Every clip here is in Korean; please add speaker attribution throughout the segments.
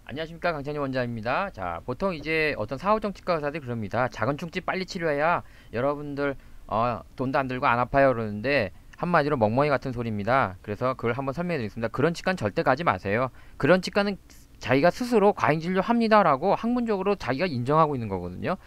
Speaker 1: 안녕하십니까, 강찬희 원장입니다. 자, 보통 이제 어떤 사후정 치과 의사들이 그럽니다. 작은 충치 빨리 치료해야 여러분들 돈도 안 들고 안 아파요 그러는데, 한마디로 멍멍이 같은 소리입니다. 그래서 그걸 한번 설명해 드리겠습니다. 그런 치과는 절대 가지 마세요. 그런 치과는 자기가 스스로 과잉 진료합니다라고 학문적으로 자기가 인정하고 있는 거거든요.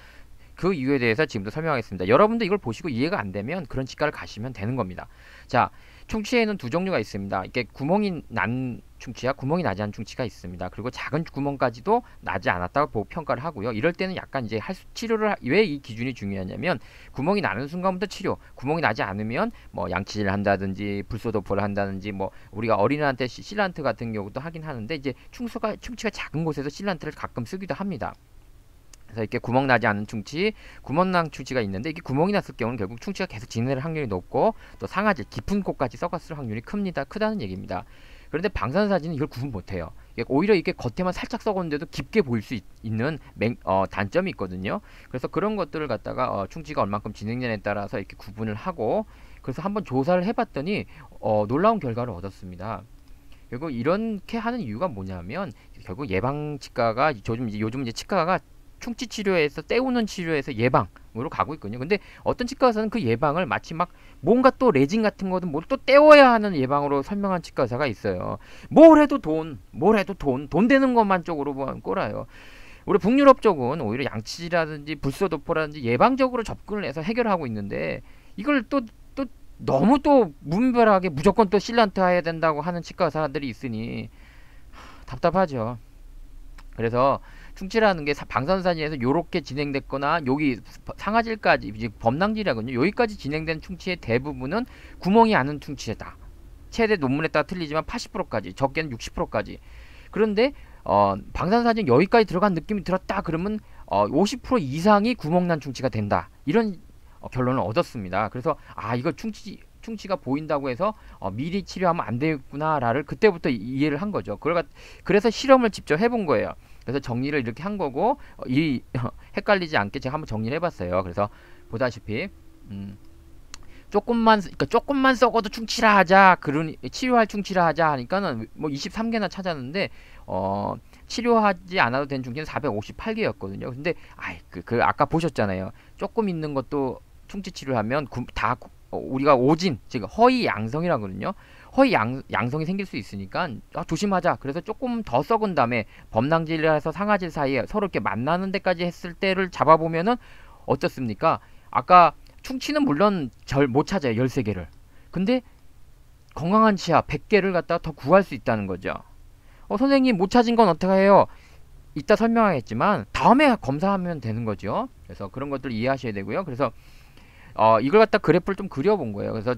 Speaker 1: 그 이유에 대해서 지금도 설명하겠습니다. 여러분도 이걸 보시고 이해가 안 되면 그런 치과를 가시면 되는 겁니다. 자, 충치에는 두 종류가 있습니다. 이게 구멍이 난 충치와 구멍이 나지 않은 충치가 있습니다. 그리고 작은 구멍까지도 나지 않았다고 보고 평가를 하고요. 이럴 때는 약간 이제 치료를 왜 이 기준이 중요하냐면, 구멍이 나는 순간부터 치료, 구멍이 나지 않으면 뭐 양치질을 한다든지 불소도포를 한다든지, 뭐 우리가 어린이한테 실란트 같은 경우도 하긴 하는데, 이제 충치가 작은 곳에서 실란트를 가끔 쓰기도 합니다. 그래서 이렇게 구멍 나지 않은 충치, 구멍난 충치가 있는데, 이게 구멍이 났을 경우는 결국 충치가 계속 진행될 확률이 높고, 또 상아질 깊은 곳까지 썩었을 확률이 크다는 얘기입니다. 그런데 방사선사진은 이걸 구분 못해요. 오히려 이게 겉에만 살짝 썩었는데도 깊게 보일 수 있는 단점이 있거든요. 그래서 그런 것들을 갖다가 충치가 얼만큼 진행되냐에 따라서 이렇게 구분을 하고, 그래서 한번 조사를 해봤더니 놀라운 결과를 얻었습니다. 결국 이렇게 하는 이유가 뭐냐면, 결국 예방치과가 요즘 이제 치과가 충치 치료에서 때우는 치료에서 예방으로 가고 있거든요. 근데 어떤 치과에서는 그 예방을 마치 막 뭔가 또 레진 같은 거든 뭘 또 때워야 하는 예방으로 설명한 치과 의사가 있어요. 뭘 해도 돈 되는 것만 쪽으로 꼬라요. 우리 북유럽 쪽은 오히려 양치질이라든지 불소도포라든지 예방적으로 접근을 해서 해결하고 있는데, 이걸 또 너무 또 무분별하게 무조건 또 실란트 해야 된다고 하는 치과 의사들이 있으니 답답하죠. 그래서 충치라는 게 방사선사진에서 요렇게 진행됐거나, 여기 상아질까지 이제 범낭질이라거든요. 여기까지 진행된 충치의 대부분은 구멍이 아는 충치다. 최대 논문에 따라 틀리지만 80%까지, 적게는 60%까지. 그런데 방사선사진 여기까지 들어간 느낌이 들었다 그러면 50% 이상이 구멍난 충치가 된다. 이런 결론을 얻었습니다. 그래서 이거 충치가 보인다고 해서 미리 치료하면 안 되겠구나를 그때부터 이해를 한 거죠. 그래서 실험을 직접 해본 거예요. 그래서 정리를 이렇게 한 거고, 헷갈리지 않게 제가 한번 정리를 해봤어요. 그래서 보다시피 조금만 썩어도 충치라 하자, 치료할 충치라 하자 하니까는 뭐 23개나 찾았는데, 치료하지 않아도 되는 충치는 458개였거든요. 근데 아까 보셨잖아요. 조금 있는 것도 충치 치료하면 우리가 오진, 즉 허위 양성이라거든요. 허위 양성이 생길 수 있으니까 조심하자. 그래서 조금 더 썩은 다음에 범낭질에서 상아질 사이에 서로 이렇게 만나는 데까지 했을 때를 잡아보면은 어떻습니까? 아까 충치는 물론 못 찾아요. 13개를. 근데 건강한 치아 100개를 갖다가 더 구할 수 있다는 거죠. 선생님 못 찾은 건 어떻게 해요? 이따 설명하겠지만 다음에 검사하면 되는 거죠. 그래서 그런 것들을 이해하셔야 되고요. 그래서 이걸 갖다 그래프를 좀 그려본 거예요. 그래서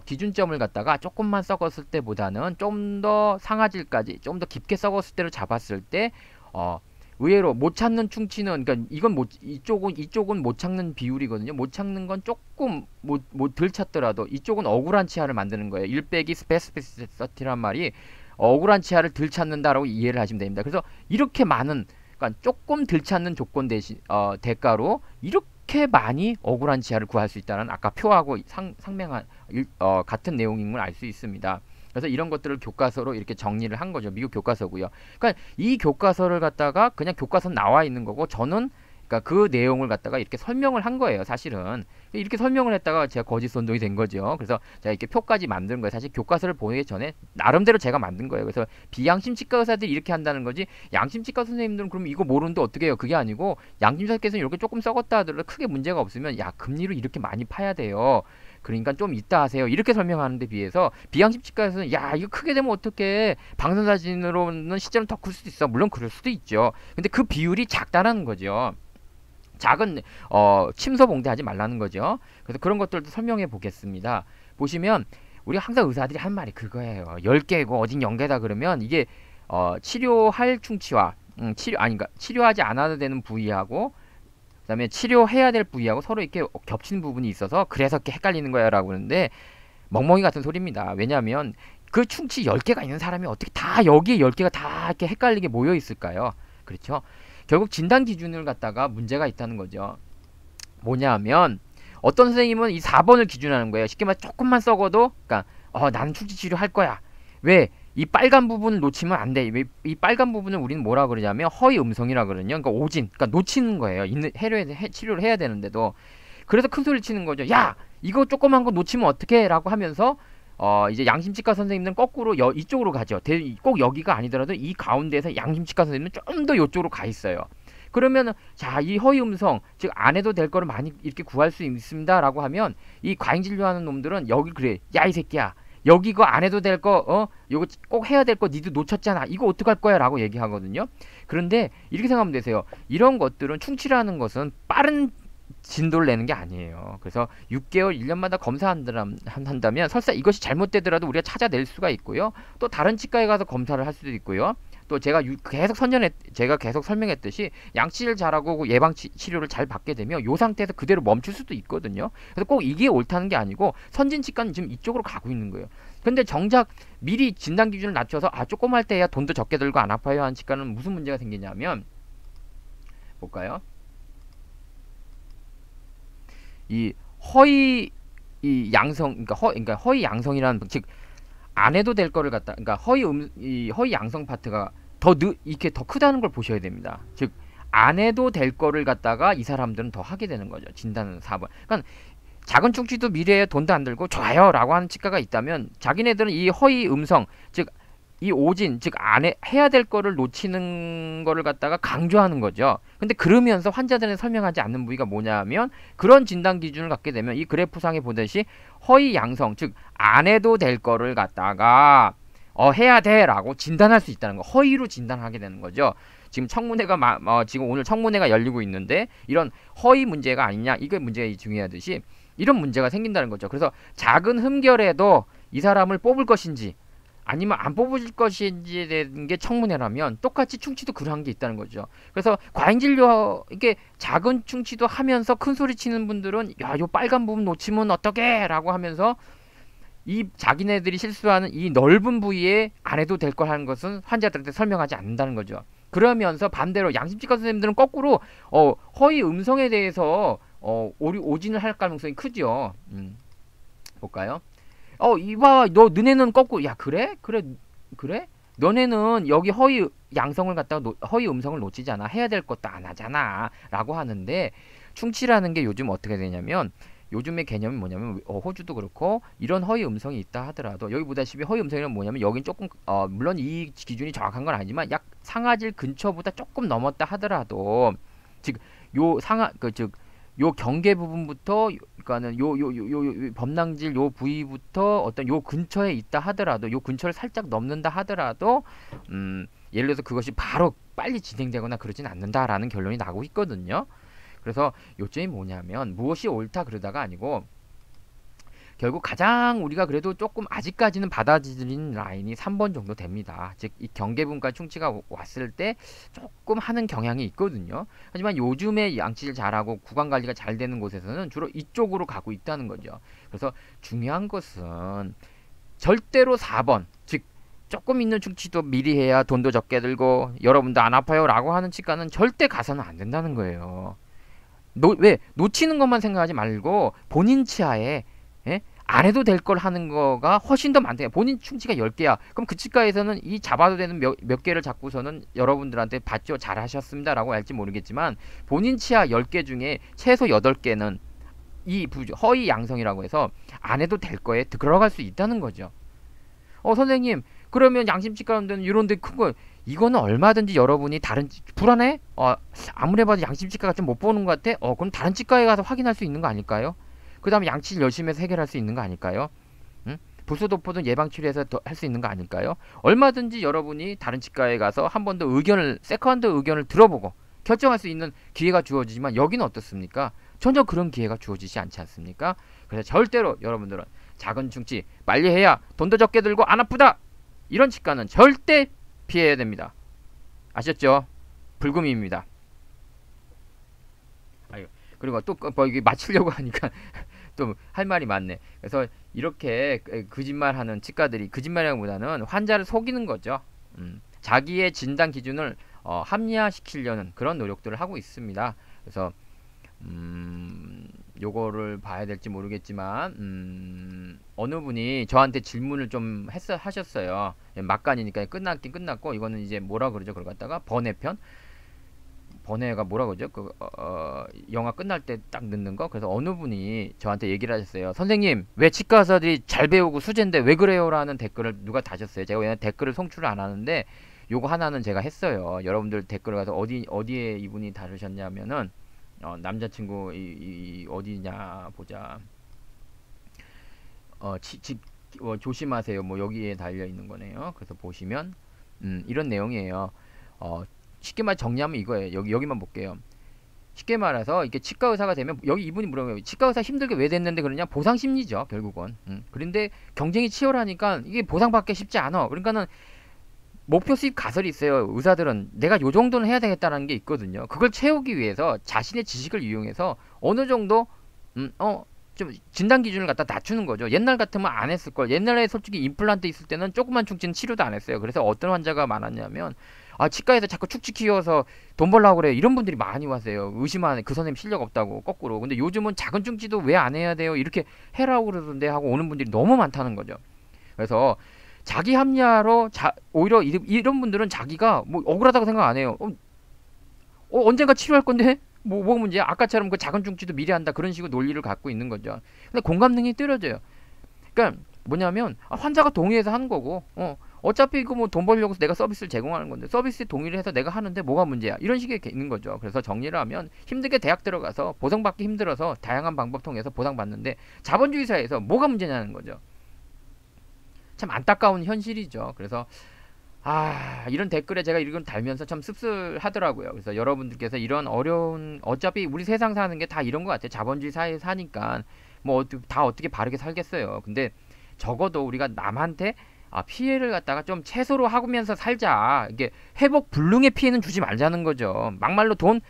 Speaker 1: 기준점을 갖다가 조금만 썩었을 때보다는 좀 더 상아질까지 좀 더 깊게 썩었을 때를 잡았을 때 의외로 못 찾는 충치는, 그러니까 이쪽은 못 찾는 비율이거든요. 못 찾는 건 조금 덜 찾더라도 이쪽은 억울한 치아를 만드는 거예요. 1 빼기 스페시피시티란 말이 억울한 치아를 덜 찾는다라고 이해를 하시면 됩니다. 그래서 이렇게 많은, 그러니까 조금 덜 찾는 조건 대신 대가로 이렇게 많이 억울한 치아를 구할 수 있다는, 아까 표하고 상명한 같은 내용인 걸 알 수 있습니다. 그래서 이런 것들을 교과서로 이렇게 정리를 한 거죠. 미국 교과서고요. 그러니까 이 교과서를 갖다가 그냥 교과서 나와 있는 거고, 저는 그러니까 그 내용을 갖다가 이렇게 설명을 한 거예요. 사실은 이렇게 설명을 했다가 제가 거짓 선동이 된 거죠. 그래서 제가 이렇게 표까지 만든 거예요. 사실 교과서를 보기 전에 나름대로 제가 만든 거예요. 그래서 비양심치과 의사들이 이렇게 한다는 거지, 양심치과 선생님들은 그럼 이거 모르는데 어떻게 해요? 그게 아니고, 양심치과에서는 이렇게 조금 썩었다 하더라도 크게 문제가 없으면 금리로 이렇게 많이 파야 돼요. 그러니까 좀 이따 하세요. 이렇게 설명하는데 비해서 비양심치과에서는 이거 크게 되면 어떡해, 방사선사진으로는 실제로는 더 클 수도 있어. 물론 그럴 수도 있죠. 근데 그 비율이 작다라는 거죠. 작은 침소봉대 하지 말라는 거죠. 그래서 그런 것들도 설명해 보겠습니다. 보시면 우리가 항상 의사들이 한 말이 그거예요. 10개고 어딘 0개다 그러면 이게 치료할 충치와 치료하지 않아도 되는 부위하고, 그 다음에 치료해야 될 부위하고 서로 이렇게 겹치는 부분이 있어서 그래서 이렇게 헷갈리는 거야 라고 하는데, 멍멍이 같은 소리입니다. 왜냐하면 그 충치 10개가 있는 사람이 어떻게 다 여기에 10개가 다 이렇게 헷갈리게 모여 있을까요? 그렇죠? 결국 진단 기준을 갖다가 문제가 있다는 거죠. 뭐냐 하면, 어떤 선생님은 이 4번을 기준하는 거예요. 쉽게 말해 조금만 썩어도, 그러니까 나는 충치 치료 할 거야. 왜? 이 빨간 부분을 놓치면 안 돼. 이 빨간 부분을 우리는 뭐라 그러냐면 허위 음성이라 그러거든요. 그러니까 오진, 그러니까 놓치는 거예요. 있는 치료를 해야 되는데도. 그래서 큰 소리 치는 거죠. 야, 이거 조그만 거 놓치면 어떡해? 라고 하면서 이제 양심치과 선생님들은 거꾸로 이쪽으로 가죠. 꼭 여기가 아니더라도 이 가운데에서 양심치과 선생님은 좀 더 이쪽으로 가 있어요. 그러면 자, 이 허위 음성, 즉 안 해도 될 거를 많이 이렇게 구할 수 있습니다라고 하면 이 과잉 진료하는 놈들은 여기 그래. 야, 이 새끼야. 여기 이거 안 해도 될 거, 이거 꼭 해야 될 거 니도 놓쳤잖아. 이거 어떡할 거야? 라고 얘기하거든요. 그런데 이렇게 생각하면 되세요. 이런 것들은 충치라는 것은 빠른 진도를 내는 게 아니에요. 그래서 6개월, 1년마다 검사한다면 설사 이것이 잘못되더라도 우리가 찾아낼 수가 있고요. 또 다른 치과에 가서 검사를 할 수도 있고요. 또 제가 계속 설명했듯이 양치를 잘하고 예방 치료를 잘 받게 되면 이 상태에서 그대로 멈출 수도 있거든요. 그래서 꼭 이게 옳다는 게 아니고 선진 치과는 지금 이쪽으로 가고 있는 거예요. 근데 정작 미리 진단 기준을 낮춰서 조금 할 때야 돈도 적게 들고 안 아파요 하는 치과는 무슨 문제가 생기냐면 볼까요? 이 허위 이 양성, 그러니까 허위 양성이라는, 즉 안 해도 될 거를 갖다, 그러니까 이 허위 양성 파트가 이렇게 더 크다는 걸 보셔야 됩니다. 즉 안 해도 될 거를 갖다가 이 사람들은 더 하게 되는 거죠. 진단은 4번. 그러니까 작은 충치도 미래에 돈도 안 들고 좋아요 라고 하는 치과가 있다면 자기네들은 이 허위 음성, 즉 이 오진, 즉 해야 될 거를 놓치는 거를 갖다가 강조하는 거죠. 근데 그러면서 환자들은 설명하지 않는 부위가 뭐냐면, 그런 진단 기준을 갖게 되면 이 그래프상에 보듯이 허위 양성, 즉 안 해도 될 거를 갖다가 해야 돼 라고 진단할 수 있다는 거. 허위로 진단하게 되는 거죠. 지금 지금 오늘 청문회가 열리고 있는데 이런 허위 문제가 아니냐, 이게 문제가 중요하듯이 이런 문제가 생긴다는 거죠. 그래서 작은 흠결에도 이 사람을 뽑을 것인지 아니면 안 뽑을 것인지에 대한 게 청문회라면 똑같이 충치도 그러한 게 있다는 거죠. 그래서 과잉진료, 이게 작은 충치도 하면서 큰 소리 치는 분들은 야, 요 빨간 부분 놓치면 어떡해 라고 하면서 이 자기네들이 실수하는 이 넓은 부위에 안 해도 될 걸 하는 것은 환자들한테 설명하지 않는다는 거죠. 그러면서 반대로 양심치과 선생님들은 거꾸로 허위 음성에 대해서 오진을 할 가능성이 크죠. 볼까요? 이봐, 너네는 거꾸로, 야, 그래? 너네는 여기 허위 양성을 갖다가 허위 음성을 놓치잖아. 해야 될 것도 안 하잖아. 라고 하는데, 충치라는 게 요즘 어떻게 되냐면, 요즘의 개념이 뭐냐면, 호주도 그렇고, 이런 허위 음성이 있다 하더라도, 여기 보다시피 허위 음성이란 뭐냐면, 여긴 조금, 물론 이 기준이 정확한 건 아니지만, 약 상아질 근처보다 조금 넘었다 하더라도, 즉, 요 경계 부분부터, 그러니까는 요 범낭질 요 부위부터 어떤 요 근처에 있다 하더라도, 요 근처를 살짝 넘는다 하더라도 예를 들어서 그것이 바로 빨리 진행되거나 그러진 않는다라는 결론이 나고 있거든요. 그래서 요점이 뭐냐면 무엇이 옳다 그러다가 아니고, 결국 가장 우리가 그래도 조금 아직까지는 받아들인 라인이 3번 정도 됩니다. 즉 이 경계분과 충치가 왔을 때 조금 하는 경향이 있거든요. 하지만 요즘에 양치를 잘하고 구강관리가 잘 되는 곳에서는 주로 이쪽으로 가고 있다는 거죠. 그래서 중요한 것은 절대로 4번, 즉 조금 있는 충치도 미리 해야 돈도 적게 들고 여러분도 안 아파요 라고 하는 치과는 절대 가서는 안 된다는 거예요. 왜? 놓치는 것만 생각하지 말고 본인 치아에 안 해도 될 걸 하는 거가 훨씬 더 많대요. 본인 충치가 10개야. 그럼 그 치과에서는 이 잡아도 되는 몇 개를 잡고서는 여러분들한테 받죠. 잘하셨습니다 라고 할지 모르겠지만, 본인 치아 10개 중에 최소 8개는 이 허위 양성이라고 해서 안 해도 될 거에 들어갈 수 있다는 거죠. 선생님, 그러면 양심치과는 이런 데 큰 거, 이거는 얼마든지 여러분이 불안해? 아무리 봐도 양심치과가 좀 못 보는 것 같아? 그럼 다른 치과에 가서 확인할 수 있는 거 아닐까요? 그 다음에 양치를 열심히 해서 해결할 수 있는 거 아닐까요? 불소도포든 예방치료해서 할 수 있는 거 아닐까요? 얼마든지 여러분이 다른 치과에 가서 한 번 더 세컨드 의견을 들어보고 결정할 수 있는 기회가 주어지지만, 여기는 어떻습니까? 전혀 그런 기회가 주어지지 않지 않습니까? 그래서 절대로 여러분들은 작은 충치 빨리 해야 돈도 적게 들고 안 아프다, 이런 치과는 절대 피해야 됩니다. 아셨죠? 불금입니다. 그리고 또 이게 맞추려고 하니까 또 할 말이 많네. 그래서 이렇게 거짓말하는 치과들이, 거짓말이라기보다는 환자를 속이는 거죠. 자기의 진단 기준을 합리화시키려는 그런 노력들을 하고 있습니다. 그래서 요거를 봐야 될지 모르겠지만 어느 분이 저한테 질문을 좀 하셨어요. 예, 막간이니까 끝났긴 끝났고 이거는 이제 뭐라 그러죠? 그걸 갖다가 번외편 번외가 뭐라 그러죠? 영화 끝날 때 딱 넣는 거. 그래서 어느 분이 저한테 얘기를 하셨어요. 선생님 왜 치과 의사들이 잘 배우고 수제인데 왜 그래요라는 댓글을 누가 다셨어요. 제가 왜냐면 댓글을 송출을 안 하는데 요거 하나는 제가 했어요. 여러분들 댓글을 가서 어디에 이분이 다루셨냐면은 남자친구 어디냐 보자. 어, 조심하세요. 뭐 여기에 달려 있는 거네요. 그래서 보시면 이런 내용이에요. 어, 쉽게 말 정리하면 이거예요. 여기만 볼게요. 쉽게 말해서 이게 치과 의사가 되면 여기 이분이 물어보면 치과 의사 힘들게 왜 됐는데 그러냐 보상 심리죠 결국은. 그런데 경쟁이 치열하니까 이게 보상받기 쉽지 않아. 그러니까는 목표 수입 가설이 있어요. 의사들은 내가 요 정도는 해야 되겠다는 게 있거든요. 그걸 채우기 위해서 자신의 지식을 이용해서 어느 정도 좀 진단 기준을 갖다 낮추는 거죠. 옛날 같으면 안 했을 걸. 옛날에 솔직히 임플란트 있을 때는 조그만 충치는 치료도 안 했어요. 그래서 어떤 환자가 많았냐면 치과에서 자꾸 축치 키워서 돈 벌라고 그래. 이런 분들이 많이 왔어요. 의심하는 그 선생님 실력 없다고 거꾸로. 근데 요즘은 작은 충치도 왜 안 해야 돼요? 이렇게 해라고 그러던데 하고 오는 분들이 너무 많다는 거죠. 그래서 자기 합리화로 오히려 이런 분들은 자기가 뭐 억울하다고 생각 안 해요. 언젠가 치료할 건데 뭐가 문제야? 아까처럼 그 작은 중치도 미리 한다 그런 식으로 논리를 갖고 있는 거죠. 근데 공감 능력이 떨어져요. 그러니까 뭐냐면 환자가 동의해서 하는 거고 어차피 이거 뭐 돈 벌려고 내가 서비스를 제공하는 건데 서비스에 동의를 해서 내가 하는데 뭐가 문제야? 이런 식의 게 있는 거죠. 그래서 정리를 하면 힘들게 대학 들어가서 보상받기 힘들어서 다양한 방법 통해서 보상받는데 자본주의 사회에서 뭐가 문제냐는 거죠. 참 안타까운 현실이죠. 그래서 이런 댓글에 제가 이걸 달면서 참 씁쓸하더라고요. 그래서 여러분들께서 이런 어려운 어차피 우리 세상 사는 게 다 이런 것 같아요. 자본주의 사회에 사니까 뭐 다 어떻게 바르게 살겠어요. 근데 적어도 우리가 남한테 피해를 갖다가 좀 최소로 하면서 살자. 이게 회복 불능의 피해는 주지 말자는 거죠. 막말로 돈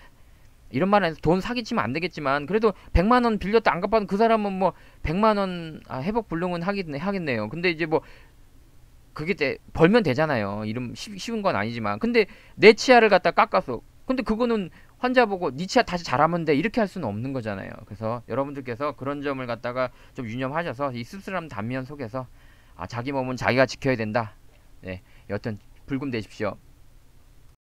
Speaker 1: 이런 말은 해서 돈 사기치면 안 되겠지만 그래도 100만 원 빌렸다 안 갚아도 그 사람은 뭐 100만 원 회복 불능은 하겠네요. 근데 이제 뭐 그게 벌면 되잖아요. 이름 쉬운 건 아니지만. 근데 내 치아를 갖다 깎았어. 근데 그거는 환자 보고 니 치아 다시 잘하면 돼. 이렇게 할 수는 없는 거잖아요. 그래서 여러분들께서 그런 점을 갖다가 좀 유념하셔서 이 씁쓸한 단면 속에서 자기 몸은 자기가 지켜야 된다. 네, 여튼 불금 되십시오.